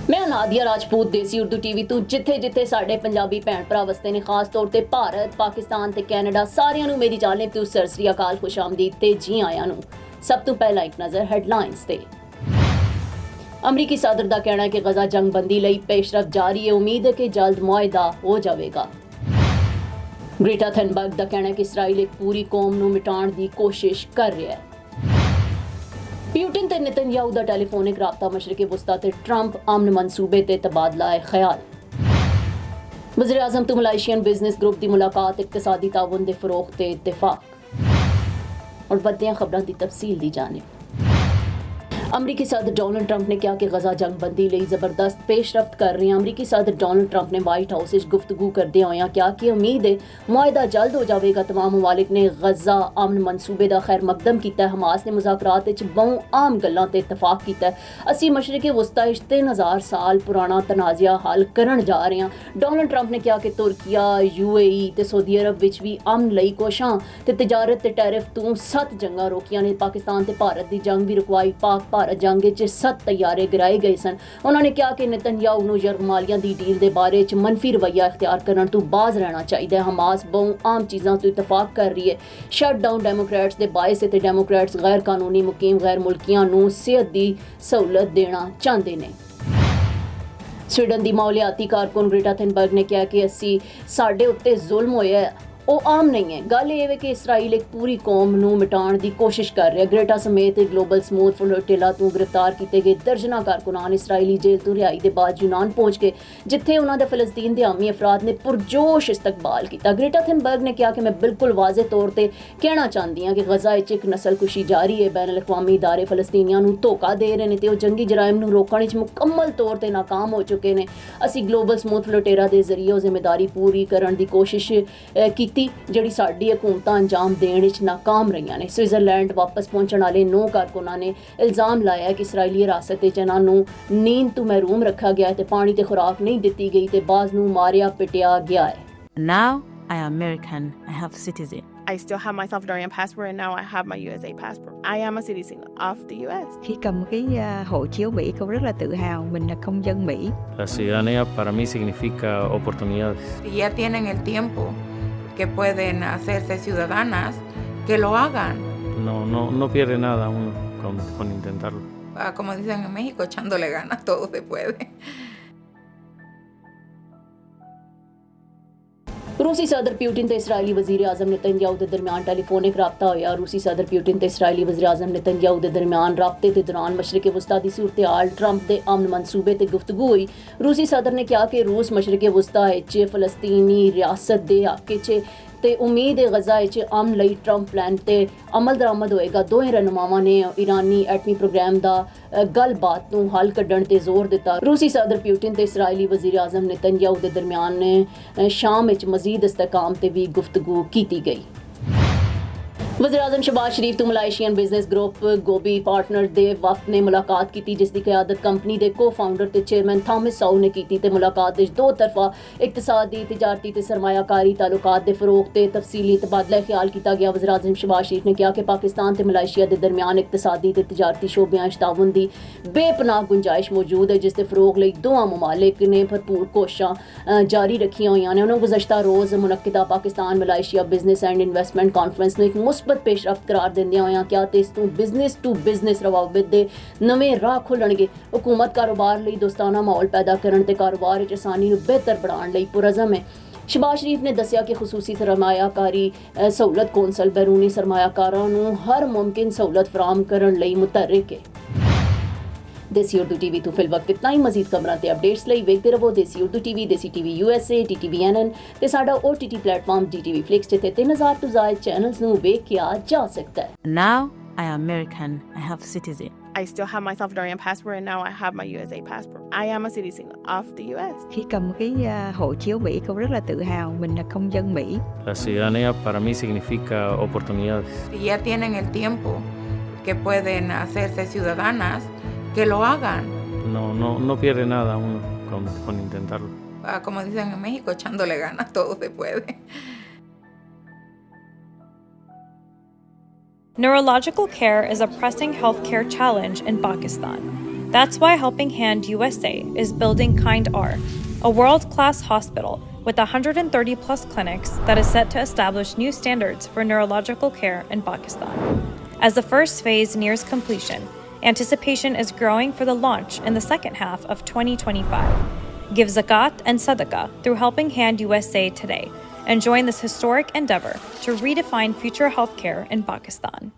मैं नादिया राजपूत देसी उर्दू टीवी तो जिथे जिथे साडे पंजाबी भैन भरा वसते ने खास तौर ते भारत पाकिस्तान ते कैनेडा सारियां नू मेरी जानिब तो सरसरी अकाल खुश आमदीद ते जी आयां नू। सब तो पहला एक नज़र हेडलाइंस ते। अमरीकी सदर दा कहना है कि गजा जंगबंदी लई पेशरफ जारी है, उम्मीद है कि जल्द मुआहिदा हो जाएगा। ग्रेटा थनबर्ग दा कहना है कि इसराइल एक पूरी कौम नू मिटाण दी कोशिश कर रहा है। प्यूटिन ते नेतन्याहू दा टेलीफोनिक राबता मशरक़ी वस्ता ते ट्रंप अमन मनसूबे ते तबादला ख्याल। वज़ीर आज़म तो मलाइशियन बिजनेस ग्रुप की मुलाकात, इक़्तिसादी ताउन दे फ़रोग़ ते इत्तेफाक। और वधियां खबरां दी तफसील दी जानिब। अमरीकी सदर डोनाल्ड ट्रंप ने कहा कि गजा जंगबंदी लई जबरदस्त पेशरफ्त कर रहे हैं। अमरीकी सदर डोनाल्ड ट्रंप ने व्हाइट हाउस विच गुफ्तगू करदे होया कहा कि उम्मीद है मुआहिदा जल्द हो जाएगा। तमाम ममालिक ने गजा अमन मनसूबे का खैर मकदम किया। हमास ने मुज़ाकरात विच बहु आम गल्लां ते इत्तफाक किया। असीं मशरक़ी वस्ता विच 3000 साल पुराना तनाज़ा हल करन जा रहे हैं। डोनाल्ड ट्रंप ने कहा कि तुर्किया, UAE ते सऊदी अरब विच भी अमन लई कोशां ते तजारत ते टैरिफ तों 7 जंगां रोकियां ने। पाकिस्तान ते भारत दी जंग भी रुकवाई। पाक भारत जंग च 7 तैयारे गिराए गए सन। उन्होंने कहा कि नेतन्याहू नू यरगमालियां दी डील दे बारे च मनफी रवैया इख्तियार करन तो बाज रहना चाहिए। हमास बहु आम चीज़ों तो इतफाक कर रही है। शट डाउन डेमोक्रेट्स दे बायस ते डेमोक्रेट्स गैर कानूनी मुकीम गैर मुल्कियां नू सेहत दी सहूलत देना चाहते ने। स्वीडन की माहौलियाती कारकुन ग्रेटा थनबर्ग ने कहा कि असी साडे उत्ते जुल्म होया है ਉਹ आम नहीं है। गल ये है कि इसराइल एक पूरी कौम नू मिटाण दी कोशिश कर रहा है। ग्रेटा समेत ग्लोबल स्मूथ फ्लोटिला तो गिरफ्तार किए गए दर्जना कारकुनान इसराइली जेल तो रिहाई के बाद यूनान पहुंच गए, जिथे उन्होंने फलस्तीन के आमी अफराद ने पुरजोश इस्तकबाल किया। ग्रेटा थनबर्ग ने कहा कि मैं बिल्कुल वाज़े तौर पर कहना चाहती हाँ कि गजा विच एक नस्लकुशी जारी है। बैन अल-अक़वामी इदारे फलस्तीनियां नू धोखा दे रहे हैं तो जंगी जराइम नू रोकण विच मुकम्मल तौर पर नाकाम हो चुके हैं। असी ग्लोबल स्मूथ फ्लोटेरा के जरिए वो जिम्मेदारी पूरी करने की कोशिश की ਜਿਹੜੀ ਸਾਡੀ ਹਕੂਮਤਾਂ ਅੰਜਾਮ ਦੇਣ ਵਿੱਚ ਨਾਕਾਮ ਰਹੀਆਂ ਨੇ। ਸਵਿਟਜ਼ਰਲੈਂਡ ਵਾਪਸ ਪਹੁੰਚਣ ਵਾਲੇ 9 ਕਾਰਕੁਨਾਂ ਨੇ ਇਲਜ਼ਾਮ ਲਾਇਆ ਕਿ ਇਸਰਾਈਲੀ ਹਿਰਾਸਤ ਵਿੱਚ ਇਹਨਾਂ ਨੂੰ ਨੀਂਦ ਤੋਂ ਮਹਿਰੂਮ ਰੱਖਿਆ ਗਿਆ ਤੇ ਪਾਣੀ ਤੇ ਖੁਰਾਕ ਨਹੀਂ ਦਿੱਤੀ ਗਈ ਤੇ ਬਾਜ਼ ਨੂੰ ਮਾਰਿਆ ਪਿਟਿਆ ਗਿਆ ਹੈ। Now I am American. I have citizen. I still have my Salvadorian passport and now I have my USA passport. I am a citizen of the US. Khi cầm cái hộ chiếu Mỹ, con rất là tự hào mình là công dân Mỹ. La ciudadanía para mí significa oportunidades. Si ya tienen el tiempo que pueden hacerse ciudadanas, que lo hagan. No pierde nada uno con intentarlo. Como dicen en México, echándole ganas, todo se puede. रूसी सदर Putin ते Israeli वज़ीर आज़म Netanyahu के दरमियान telephonic राबता होया। रूसी सदर प्यूटिन ते इसराइली वज़ीर आज़म नेतन्याहू के दरमियान राबते के दौरान मशरक़ी वस्ता की सूरत हाल, ट्रंप के अमन मनसूबे ते गुफ्तगू हुई। रूसी सदर ने कहा कि रूस मशरक़ी वस्ता फलस्तीनी रियासत के हक च ते उम्मीद है गजा अमन लई ट्रंप प्लान ते अमल दरामद होएगा। दोवें रहनुमावां ने ईरानी एटमी प्रोग्राम दा गलबात नूं हल कड्ढण ते जोर दिता। रूसी सदर प्यूटिन ते इसराइली वज़ीर आज़म नेतन्याहू के दरमियान शाम विच मज़ीद इस्तेहकाम ते भी गुफ्तगू की गई। वज़ीर आज़म शहबाज शरीफ तो मलाइशियन बिजनेस ग्रुप गोबी पार्टनर दे वफ्द ने मुलाकात की, जिसकी क़यादत कंपनी के को फाउंडर ते चेयरमैन थॉमस साउ ने की ते मुलाकात विच दो तरफा इकतसादी, तिजारती ते सरमायाकारी ताल्लुकात दे फरोग ते तफसीली तबादला ख्याल किया गया। वज़ीर आज़म शहबाज शरीफ ने कहा कि पाकिस्तान ते मलाइशिया के दरमियान इकतसादी ते तिजारती शोबियां ताउन की बेपनाह गुंजाइश मौजूद है, जिसके फरोग लई दोवां ममालिक ने भरपूर कोशिशां जारी रखियां होईयां ने। उन्होंने गुज़श्ता रोज़ मुनक्किदा Pakistan Malaysia business and investment conference में एक मुस्बत पेशरफ्त करार देंदे होया क्या ते इस तों बिजनेस टू बिजनेस रवाबित दे नवे राह खुलणगे। हुकूमत कारोबार लई दोस्ताना माहौल पैदा करन ते कारोबार विच आसानी नूं बेहतर बनाउण लई पुरअज़म है। शहबाज शरीफ ने दस्सिया कि खसूसी सरमायाकारी सहूलत कौंसल बैरूनी सरमायाकारां नूं हर मुमकिन सहूलत फराहम करन लई मुतहर्रिक है। देसी उर्दू टीवी तो फिल वक्त इतना ही। मजीद खबरां ते अपडेट्स लई वेखदे रहो देसी उर्दू टीवी, देसी टीवी USA, DTV NN ते साडा OTT प्लेटफॉर्म DTV Flix जिथे 3000 तो ज़ायद चैनल्स नूं वेखिया जा सकता है। Now I am American. I have citizen. I still have my Salvadorian passport and now I have my USA passport. I am a citizen of the US. Khi cầm cái hộ chiếu Mỹ, con rất là tự hào mình là công dân Mỹ. La ciudadanía para mí significa oportunidades. Si ya tienen el tiempo que pueden hacerse ciudadanas, que lo hagan. No pierde nada uno con intentarlo. Como dicen en México, echándole ganas, todo se puede. Neurological care is a pressing healthcare challenge in Pakistan. That's why Helping Hand USA is building Kind R, a world-class hospital with 130 plus clinics that is set to establish new standards for neurological care in Pakistan. As the first phase nears completion, anticipation is growing for the launch in the second half of 2025. Give zakat and sadaqah through Helping Hand USA today and join this historic endeavor to redefine future healthcare in Pakistan.